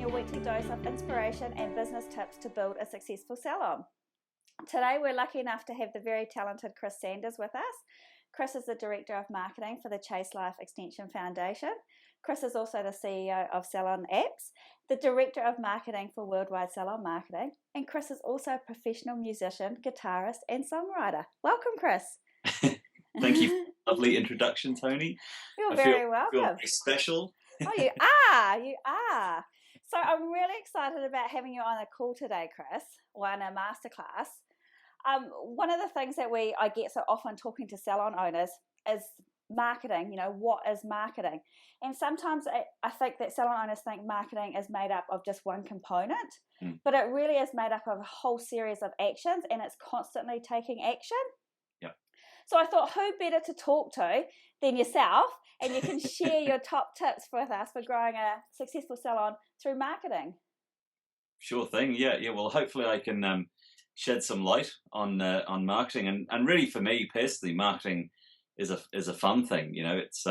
your weekly dose of inspiration and business tips to build a successful salon. Today we're lucky enough to have the very talented Chris Sanders with us. Chris is the Director of Marketing for the Chase Life Extension Foundation. Chris is also the CEO of Salon Apps, the Director of Marketing for Worldwide Salon Marketing, and Chris is also a professional musician, guitarist, and songwriter. Welcome, Chris. Thank you for the lovely introduction, Tony. You're very welcome. I feel very special. Oh, you are. So I'm really excited about having you on a call today, Chris, or on a masterclass. One of the things that I get so often talking to salon owners is marketing. You know, what is marketing? And sometimes I think that salon owners think marketing is made up of just one component, but it really is made up of a whole series of actions, and it's constantly taking action. Yeah. So I thought, who better to talk to than yourself, and you can share your top tips with us for growing a successful salon through marketing. Sure thing. Yeah. Well, hopefully I can shed some light on marketing, and really for me personally, marketing is a fun thing. You know, it's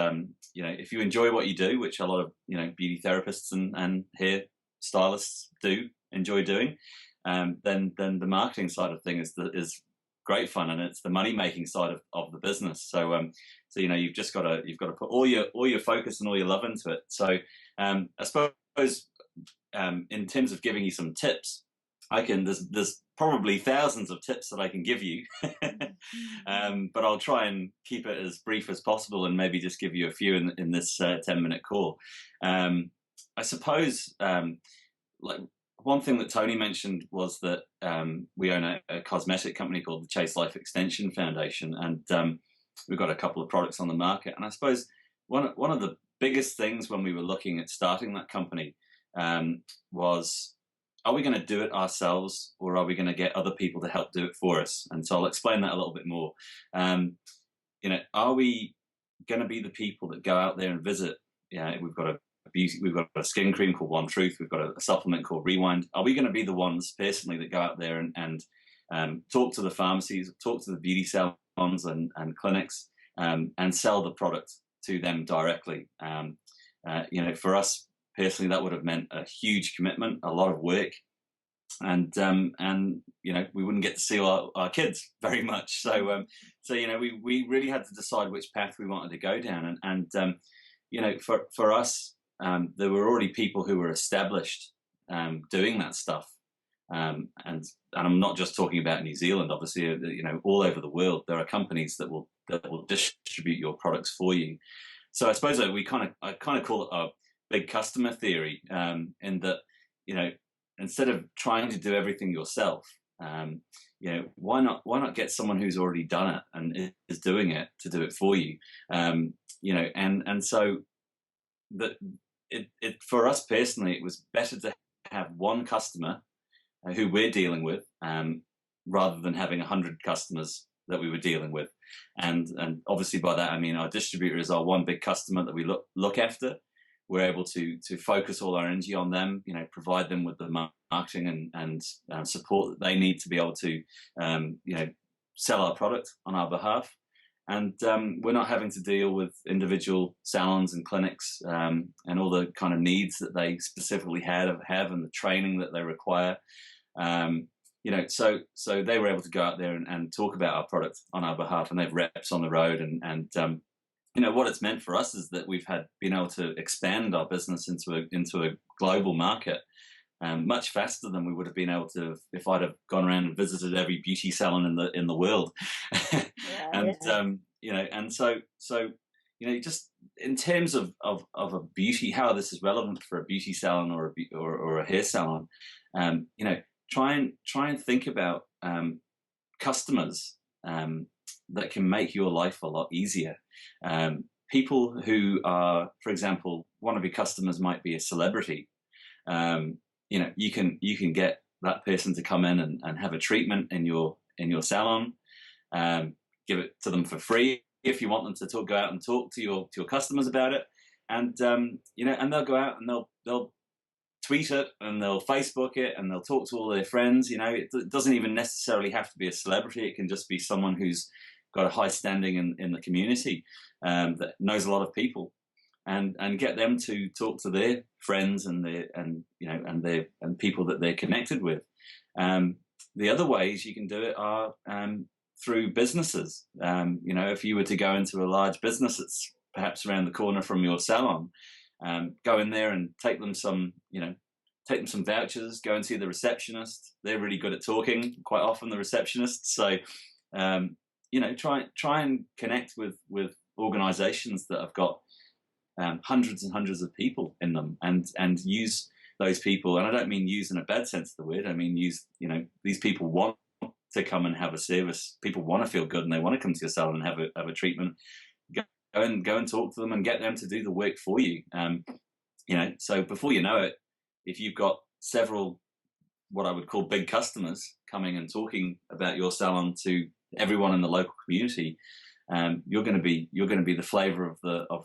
if you enjoy what you do, which a lot of beauty therapists and hair stylists do enjoy doing, then the marketing side of things is great fun, and it's the money making side of the business. So you've got to put all your focus and all your love into it. So I suppose in terms of giving you some tips, there's probably thousands of tips that I can give you, but I'll try and keep it as brief as possible and maybe just give you a few in this 10-minute call. I suppose like one thing that Tony mentioned was that we own a cosmetic company called the Chase Life Extension Foundation, and we've got a couple of products on the market. And I suppose one of the biggest things when we were looking at starting that company was, are we going to do it ourselves, or are we going to get other people to help do it for us? And so I'll explain that a little bit more. Are we going to be the people that go out there and visit? We've got a skin cream called One Truth. We've got a supplement called Rewind. Are we going to be the ones personally that go out there and talk to the pharmacies, talk to the beauty salons and clinics, and sell the product to them directly? For us personally, that would have meant a huge commitment, a lot of work, and we wouldn't get to see our kids very much. So we really had to decide which path we wanted to go down, and for us, there were already people who were established doing that stuff, and I'm not just talking about New Zealand. Obviously, all over the world there are companies that will distribute your products for you. So I suppose I kind of call it a big customer theory, in that instead of trying to do everything yourself, why not get someone who's already done it and is doing it to do it for you, and so that it for us personally, it was better to have one customer who we're dealing with, rather than having 100 customers that we were dealing with, and obviously by that I mean our distributor is our one big customer that we look after. We're able to focus all our energy on them, provide them with the marketing and support that they need to be able to, sell our product on our behalf. And we're not having to deal with individual salons and clinics and all the kind of needs that they specifically have and the training that they require. So they were able to go out there and talk about our product on our behalf, and they've reps on the road, and what it's meant for us is that we've been able to expand our business into a global market much faster than we would have been able to if I'd have gone around and visited every beauty salon in the world. Just in terms of a beauty, how this is relevant for a beauty salon or a hair salon, try and think about customers that can make your life a lot easier. People who are, for example, one of your customers might be a celebrity. You can get that person to come in and have a treatment in your salon. Give it to them for free if you want them to go out and talk to your customers about it. And and they'll go out and they'll tweet it and they'll Facebook it and they'll talk to all their friends. It doesn't even necessarily have to be a celebrity. It can just be someone who's got a high standing in the community, that knows a lot of people. and get them to talk to their friends and people that they're connected with. The other ways you can do it are through businesses. If you were to go into a large business that's perhaps around the corner from your salon, go in there and take them some vouchers, go and see the receptionist. They're really good at talking, quite often, the receptionists. So, try and connect with organizations that have got hundreds and hundreds of people in them, and use those people. And I don't mean use in a bad sense of the word. I mean use, these people want to come and have a service. People want to feel good and they want to come to your salon and have a treatment. Go and talk to them and get them to do the work for you. So before you know it, if you've got several what I would call big customers coming and talking about your salon to everyone in the local community, you're going to be the flavor of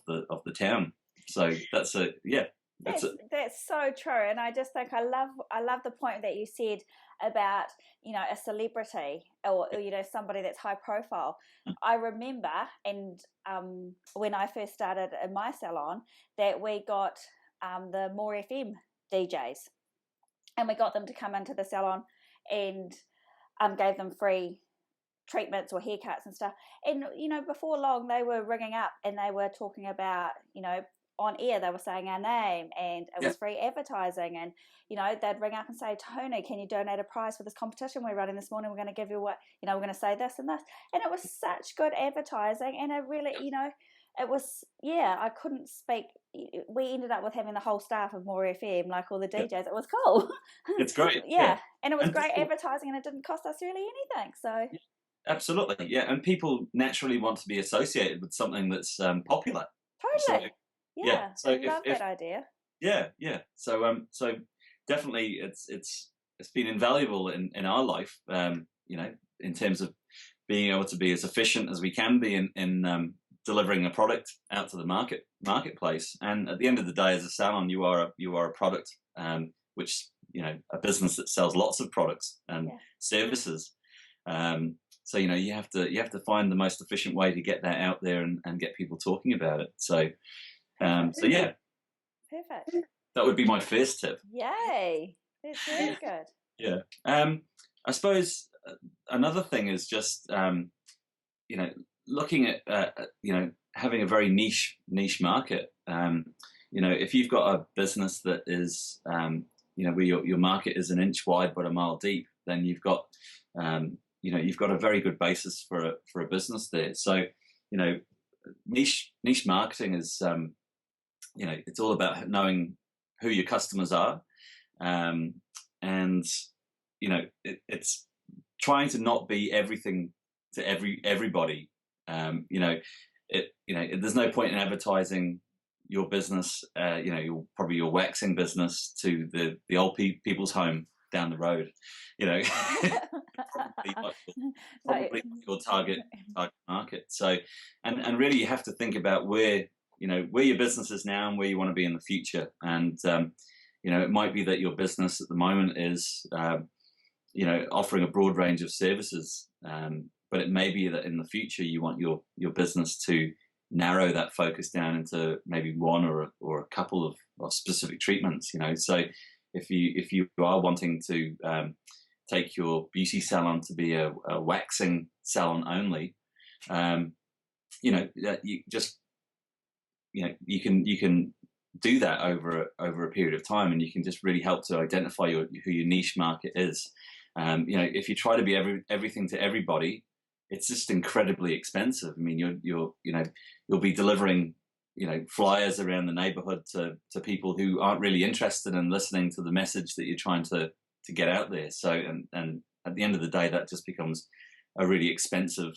the town. So that's so true. And I just think I love the point that you said about a celebrity or somebody that's high profile. I remember, and when I first started in my salon, that we got the More FM DJs, and we got them to come into the salon and gave them free treatments or haircuts and stuff. And before long they were ringing up and they were talking about, on air they were saying our name, and it was free advertising. And they'd ring up and say, Tony, can you donate a prize for this competition we're running this morning? We're going to give you we're going to say this and this. And it was such good advertising, and it really, it was, I couldn't speak. We ended up with having the whole staff of More FM, like all the DJs. It was cool. It's great. And it was great advertising, and it didn't cost us really anything. So absolutely, and people naturally want to be associated with something that's popular. Totally. So I love that idea. So definitely, it's been invaluable in our life. In terms of being able to be as efficient as we can be in delivering a product out to the marketplace. And at the end of the day, as a salon, you are a product, which a business that sells lots of products and services. So you have to find the most efficient way to get that out there and get people talking about it. So perfect. That would be my first tip. Yay, that's really good. I suppose another thing is just looking at having a very niche market. If you've got a business that is where your market is an inch wide but a mile deep, then you've got a very good basis for a business there. So niche marketing is it's all about knowing who your customers are, and it's trying to not be everything to everybody. There's no point in advertising your business, your waxing business to the old people's home down the road. Probably your target market. So, and really, you have to think about where your business is now and where you want to be in the future. And it might be that your business at the moment is offering a broad range of services, but it may be that in the future you want your business to narrow that focus down into maybe one or a couple of specific treatments. So if you are wanting to take your beauty salon to be a waxing salon only, you can do that over a period of time, and you can just really help to identify who your niche market is. If you try to be everything to everybody, it's just incredibly expensive. I mean, you'll be delivering flyers around the neighborhood to people who aren't really interested in listening to the message that you're trying to get out there. So and at the end of the day, that just becomes a really expensive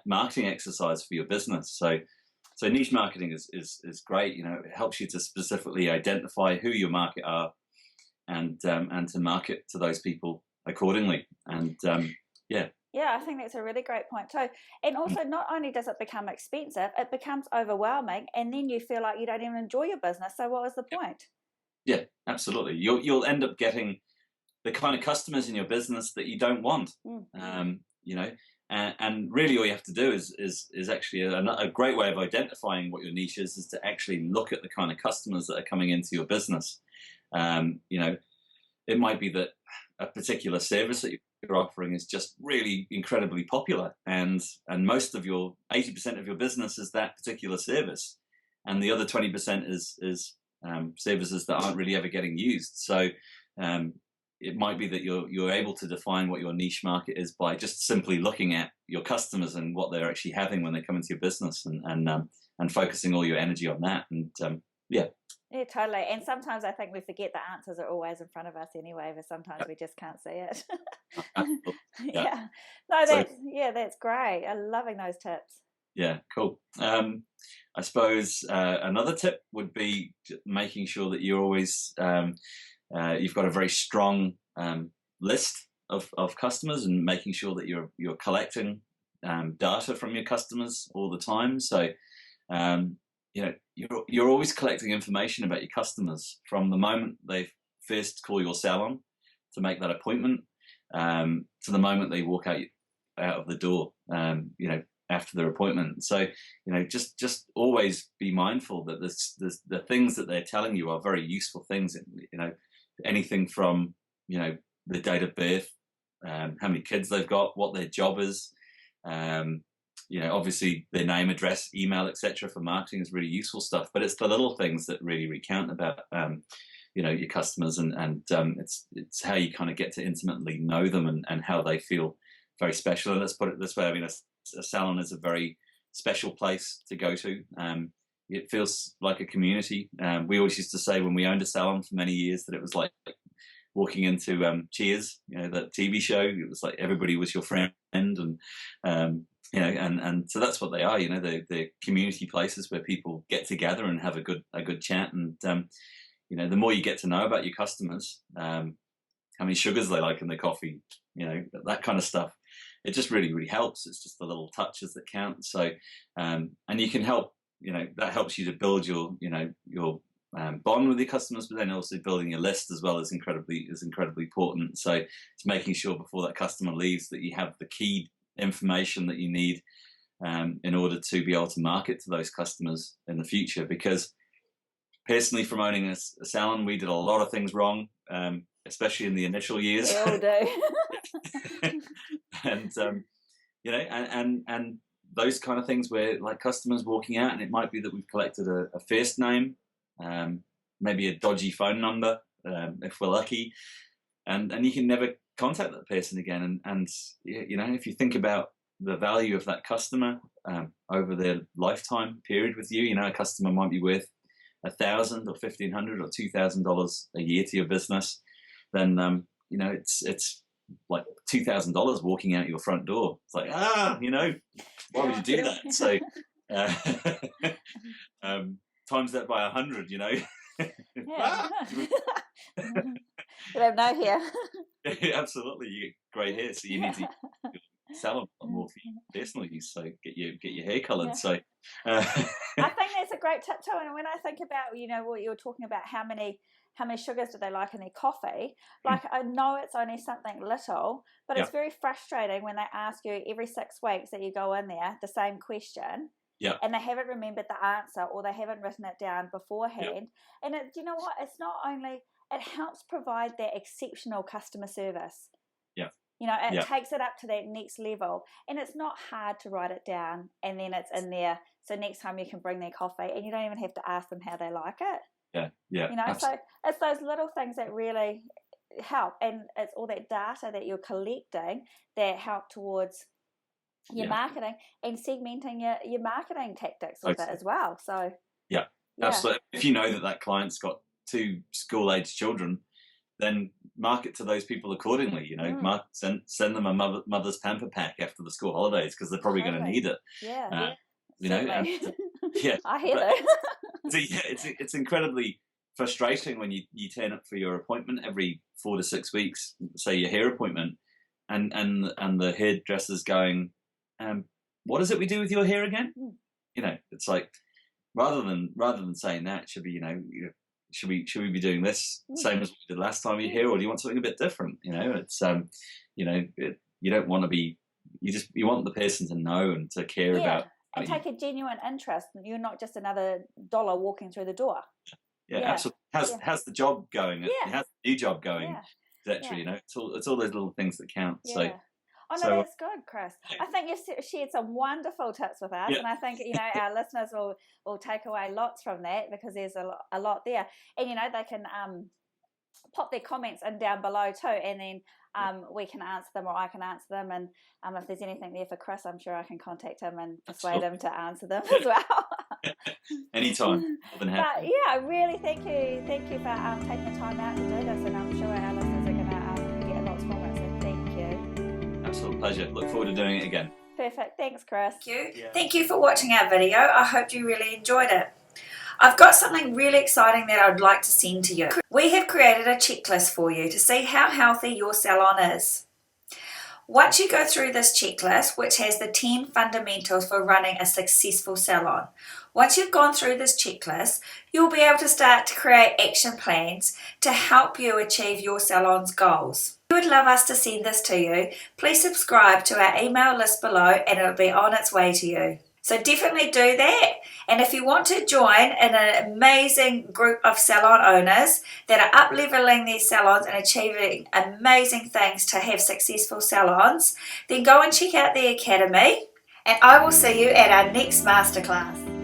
marketing exercise for your business. So niche marketing is great. It helps you to specifically identify who your market are, and to market to those people accordingly. And I think that's a really great point too. And also, not only does it become expensive, it becomes overwhelming, and then you feel like you don't even enjoy your business. So what was the point? Yeah, absolutely. You'll end up getting the kind of customers in your business that you don't want. And really all you have to do is actually a great way of identifying what your niche is to actually look at the kind of customers that are coming into your business. You know, it might be that a particular service that you're offering is just really incredibly popular, and most of your 80% of your business is that particular service, and the other 20% is services that aren't really ever getting used. So it might be that you're able to define what your niche market is by just simply looking at your customers and what they're actually having when they come into your business, and focusing all your energy on that. And yeah. Yeah, totally. And sometimes I think we forget the answers are always in front of us anyway, but sometimes we just can't see it. Yeah. No, that's great. I'm loving those tips. Yeah, cool. I suppose another tip would be making sure that you're always you've got a very strong list of customers, and making sure that you're collecting data from your customers all the time. So you know, you're always collecting information about your customers from the moment they first call your salon to make that appointment, to the moment they walk out of the door, you know, after their appointment. So, you know, just always be mindful that the things that they're telling you are very useful things. You know, anything from, you know, the date of birth, how many kids they've got, what their job is, you know, obviously their name, address, email, etc. for marketing is really useful stuff. But it's the little things that really recount about, you know, your customers, and it's how you kind of get to intimately know them, and how they feel very special. And let's put it this way: I mean, a salon is a very special place to go to. It feels like a community. We always used to say when we owned a salon for many years that it was like walking into Cheers, you know, that TV show. It was like everybody was your friend, and you know, and so that's what they are. You know, they're community places where people get together and have a good chat. And you know, the more you get to know about your customers, how many sugars they like in their coffee, you know, that kind of stuff, it just really helps. It's just the little touches that count. So and you can help. You know, that helps you to build your bond with your customers, but then also building your list as well is incredibly important. So it's making sure before that customer leaves that you have the key information that you need in order to be able to market to those customers in the future. Because personally, from owning a salon, we did a lot of things wrong, especially in the initial years. We all do. And you know, and those kind of things where, like, customers walking out, and it might be that we've collected a first name, maybe a dodgy phone number, if we're lucky, and you can never contact that person again. And you know, if you think about the value of that customer over their lifetime period with you, you know, a customer might be worth $1,000 or $1,500 or $2,000 a year to your business. Then you know, it's like $2,000 walking out your front door. It's like, you know, why would you do that? So times that by 100, you know. Yeah. You have no hair. Absolutely, you get grey hair, so you need to sell them a lot more for your personal use. So get your hair coloured. Yeah. So I think that's a great tip too. And when I think about, you know, what you were talking about, how many sugars do they like in their coffee? Like, I know it's only something little, but it's very frustrating when they ask you every 6 weeks that you go in there the same question. Yeah. And they haven't remembered the answer, or they haven't written it down beforehand. Yeah. And you know what? It's not only, it helps provide that exceptional customer service. Yeah. You know, it takes it up to that next level. And it's not hard to write it down, and then it's in there. So next time you can bring their coffee, and you don't even have to ask them how they like it. Yeah. Yeah. You know, absolutely. So it's those little things that really help. And it's all that data that you're collecting that help towards your marketing and segmenting your marketing tactics with it as well. So absolutely. If you know that client's got 2 school-aged children, then market to those people accordingly. You know, send them a mother's pamper pack after the school holidays, because they're probably going to need it. You know, I hear that. So it's incredibly frustrating when you turn up for your appointment every 4 to 6 weeks, say your hair appointment, and the hairdresser's going, what is it we do with your hair again? You know, it's like, rather than saying that, it should be, you know, should we be doing this same as we did last time you're here, or do you want something a bit different? You know, it's you know, you don't want to be you want the person to know and to care about. And take a genuine interest. You're not just another dollar walking through the door. Yeah, absolutely. How's the job going? How's the new job going? Etc. You know, it's all those little things that count. So. Oh no, that's good, Chris. I think you've shared some wonderful tips with us, and I think our listeners will take away lots from that, because there's a lot there, and they can pop their comments in down below too, and then we can answer them, or I can answer them, and if there's anything there for Chris, I'm sure I can contact him and persuade him to answer them as well. Anytime, more than happy. But really thank you for taking the time out to do this, and I'm sure our listeners are going to get lots from it. So thank you. Absolute pleasure. Look forward to doing it again. Perfect. Thanks, Chris. Thank you. Thank you for watching our video. I hope you really enjoyed it. I've got something really exciting that I'd like to send to you. We have created a checklist for you to see how healthy your salon is. Once you go through this checklist, which has the 10 fundamentals for running a successful salon, once you've gone through this checklist, you'll be able to start to create action plans to help you achieve your salon's goals. If you would love us to send this to you, please subscribe to our email list below and it'll be on its way to you. So definitely do that. And if you want to join in an amazing group of salon owners that are up-leveling their salons and achieving amazing things to have successful salons, then go and check out the Academy, and I will see you at our next Masterclass.